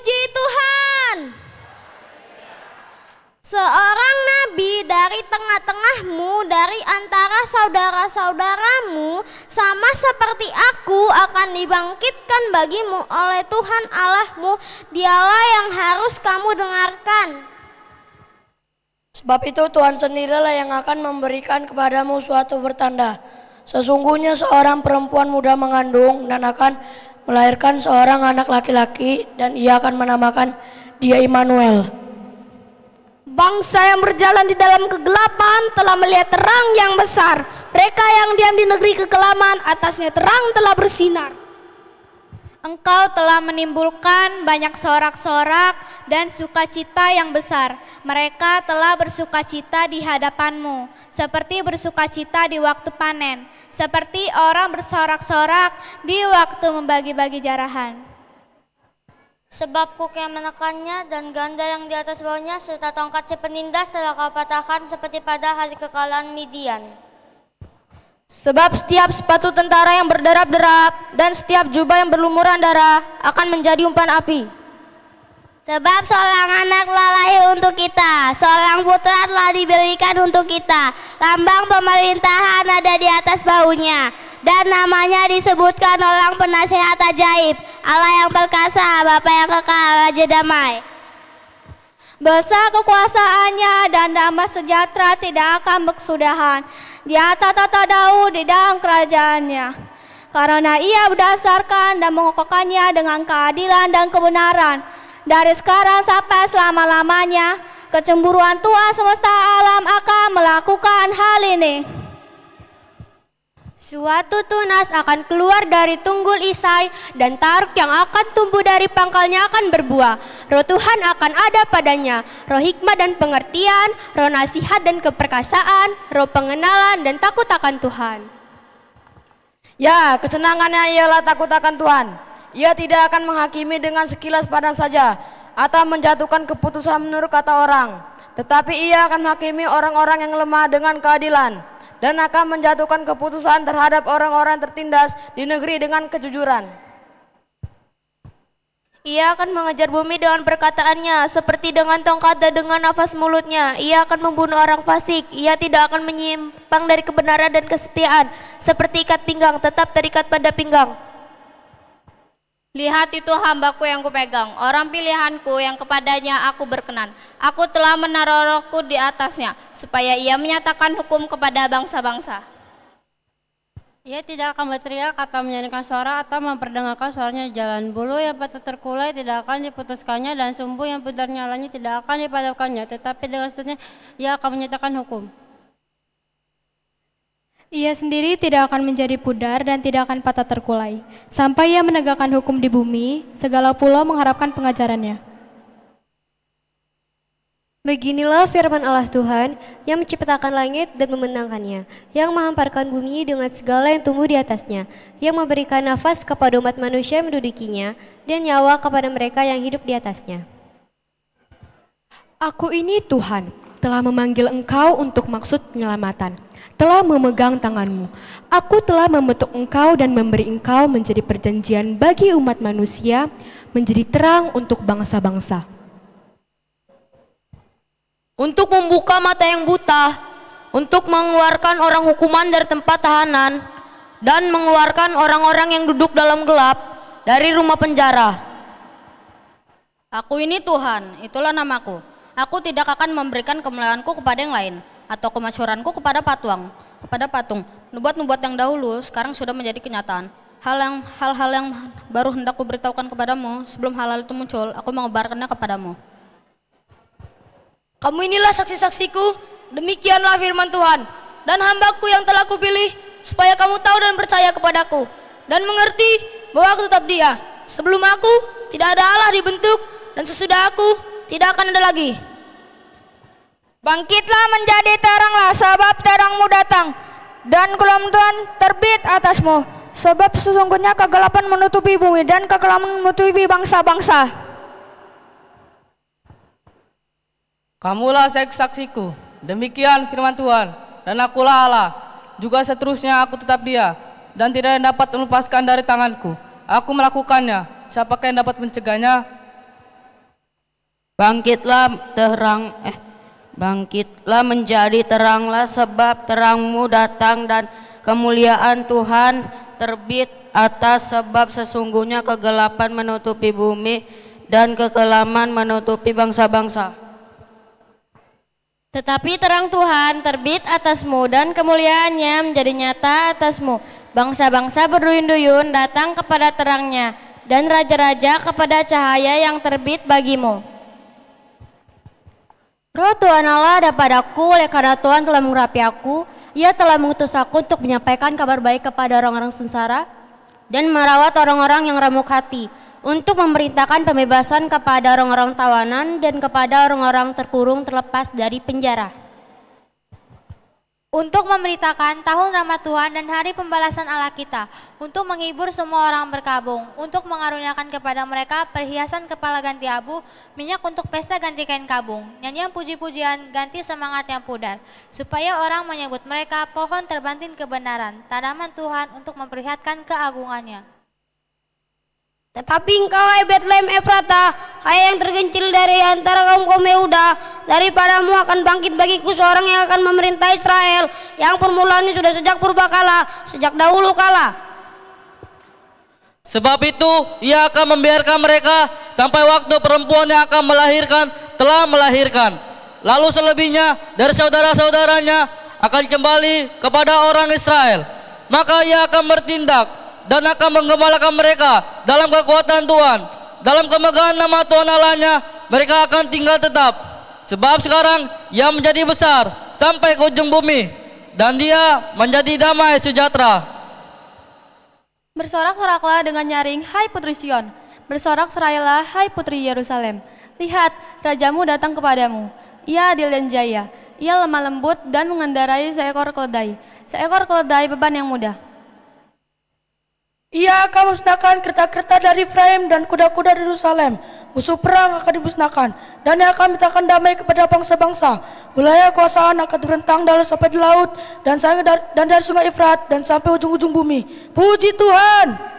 Puji Tuhan. Seorang nabi dari tengah-tengahmu, dari antara saudara-saudaramu, sama seperti aku, akan dibangkitkan bagimu oleh Tuhan Allahmu. Dialah yang harus kamu dengarkan. Sebab itu Tuhan sendirilah yang akan memberikan kepadamu suatu pertanda. Sesungguhnya seorang perempuan muda mengandung dan akan melahirkan seorang anak laki-laki, dan ia akan menamakan dia Immanuel. Bangsa yang berjalan di dalam kegelapan telah melihat terang yang besar. Mereka yang diam di negeri kekelaman, atasnya terang telah bersinar. Engkau telah menimbulkan banyak sorak-sorak dan sukacita yang besar. Mereka telah bersukacita di hadapanmu, seperti bersukacita di waktu panen, seperti orang bersorak-sorak di waktu membagi-bagi jarahan. Sebab kuk yang menekannya dan ganda yang di atas bawahnya serta tongkat si penindas telah kau patahkan seperti pada hari kekalahan Midian. Sebab setiap sepatu tentara yang berderap-derap dan setiap jubah yang berlumuran darah akan menjadi umpan api. Sebab seorang anak telah lahir untuk kita, seorang putra telah diberikan untuk kita. Lambang pemerintahan ada di atas bahunya, dan namanya disebutkan Orang Penasihat Ajaib, Allah yang perkasa, Bapa yang kekal, Raja Damai. Besar kekuasaannya dan damai sejahtera tidak akan berkesudahan di atas tata Daud di dalam kerajaannya. Karena ia berdasarkan dan mengokohkannya dengan keadilan dan kebenaran. Dari sekarang sampai selama-lamanya, kecemburuan Tuhan semesta alam akan melakukan hal ini. Suatu tunas akan keluar dari tunggul Isai, dan taruk yang akan tumbuh dari pangkalnya akan berbuah. Roh Tuhan akan ada padanya, roh hikmat dan pengertian, roh nasihat dan keperkasaan, roh pengenalan dan takut akan Tuhan. Ya, kesenangannya ialah takut akan Tuhan. Ia tidak akan menghakimi dengan sekilas pandang saja, atau menjatuhkan keputusan menurut kata orang. Tetapi ia akan menghakimi orang-orang yang lemah dengan keadilan, dan akan menjatuhkan keputusan terhadap orang-orang tertindas di negeri dengan kejujuran. Ia akan mengajar bumi dengan perkataannya, seperti dengan tongkat dan dengan nafas mulutnya. Ia akan membunuh orang fasik. Ia tidak akan menyimpang dari kebenaran dan kesetiaan, seperti ikat pinggang tetap terikat pada pinggang. Lihat itu hambaku yang kupegang, orang pilihanku yang kepadanya aku berkenan. Aku telah menaruh rohku di atasnya, supaya ia menyatakan hukum kepada bangsa-bangsa. Ia tidak akan berteriak atau menyanyikan suara atau memperdengarkan suaranya di jalan. Bulu yang patah terkulai tidak akan diputuskannya, dan sumbu yang pudar nyalanya tidak akan dipadamkannya. Tetapi dengan seterusnya ia akan menyatakan hukum. Ia sendiri tidak akan menjadi pudar dan tidak akan patah terkulai, sampai ia menegakkan hukum di bumi, segala pulau mengharapkan pengajarannya. Beginilah firman Allah Tuhan yang menciptakan langit dan memenangkannya, yang menghamparkan bumi dengan segala yang tumbuh di atasnya, yang memberikan nafas kepada umat manusia yang mendudukinya, dan nyawa kepada mereka yang hidup di atasnya. Aku ini Tuhan, telah memanggil engkau untuk maksud penyelamatan, telah memegang tanganmu. Aku telah membentuk engkau dan memberi engkau menjadi perjanjian bagi umat manusia, menjadi terang untuk bangsa-bangsa. Untuk membuka mata yang buta, untuk mengeluarkan orang hukuman dari tempat tahanan, dan mengeluarkan orang-orang yang duduk dalam gelap dari rumah penjara. Aku ini Tuhan, itulah namaku. Aku tidak akan memberikan kemuliaanku kepada yang lain, atau kemasyhuranku kepada patung. Nubuat-nubuat yang dahulu sekarang sudah menjadi kenyataan. Hal-hal yang baru hendak kuberitahukan kepadamu, sebelum hal-hal itu muncul, aku mengabarkannya kepadamu. Kamu inilah saksi-saksiku, demikianlah firman Tuhan, dan hambaku yang telah kupilih, supaya kamu tahu dan percaya kepadaku, dan mengerti bahwa aku tetap Dia. Sebelum aku, tidak ada Allah dibentuk, dan sesudah aku, tidak akan ada lagi. Bangkitlah menjadi teranglah, sebab terangmu datang, dan kelam Tuhan terbit atasmu. Sebab sesungguhnya kegelapan menutupi bumi, dan kekelaman menutupi bangsa-bangsa. Kamulah saksiku, demikian firman Tuhan, dan akulah Allah, juga seterusnya aku tetap Dia, dan tidak ada yang dapat melepaskan dari tanganku. Aku melakukannya, siapakah yang dapat mencegahnya? Bangkitlah menjadi teranglah, sebab terangmu datang dan kemuliaan Tuhan terbit atas, sebab sesungguhnya kegelapan menutupi bumi dan kekelaman menutupi bangsa-bangsa. Tetapi terang Tuhan terbit atasmu dan kemuliaannya menjadi nyata atasmu. Bangsa-bangsa berduyun-duyun datang kepada terangnya, dan raja-raja kepada cahaya yang terbit bagimu. Roh Tuhan Allah ada padaku, oleh karena Tuhan telah mengurapi aku. Ia telah mengutus aku untuk menyampaikan kabar baik kepada orang-orang sengsara dan merawat orang-orang yang remuk hati, untuk memerintahkan pembebasan kepada orang-orang tawanan dan kepada orang-orang terkurung terlepas dari penjara. Untuk memberitakan tahun rahmat Tuhan dan hari pembalasan Allah kita, untuk menghibur semua orang berkabung, untuk mengaruniakan kepada mereka perhiasan kepala ganti abu, minyak untuk pesta ganti kain kabung, nyanyian puji-pujian ganti semangat yang pudar, supaya orang menyebut mereka pohon terbanting kebenaran, tanaman Tuhan untuk memperlihatkan keagungannya. Tetapi engkau, hai Betlehem Efrata, hai yang tergencil dari antara kaum-kaum Yehuda, daripadamu akan bangkit bagiku seorang yang akan memerintah Israel, yang permulaannya sudah sejak purbakala, sejak dahulu kala. Sebab itu ia akan membiarkan mereka sampai waktu perempuan yang akan melahirkan telah melahirkan. Lalu selebihnya dari saudara-saudaranya akan kembali kepada orang Israel. Maka ia akan bertindak dan akan menggembalakan mereka dalam kekuatan Tuhan. Dalam kemegahan nama Tuhan Allahnya mereka akan tinggal tetap. Sebab sekarang ia menjadi besar sampai ke ujung bumi, dan dia menjadi damai sejahtera. Bersorak-soraklah dengan nyaring, hai putri Sion. Bersorak-sorailah, hai putri Yerusalem. Lihat, rajamu datang kepadamu. Ia adil dan jaya. Ia lemah lembut dan mengendarai seekor keledai beban yang mudah. Ia akan musnahkan kereta-kereta dari Efraim dan kuda-kuda dari Yerusalem. Musuh perang akan dimusnahkan, dan ia akan mintakan damai kepada bangsa-bangsa. Wilayah kekuasaan akan terbentang dari sampai di laut, dan dari sungai Efrat dan sampai ujung-ujung bumi. Puji Tuhan!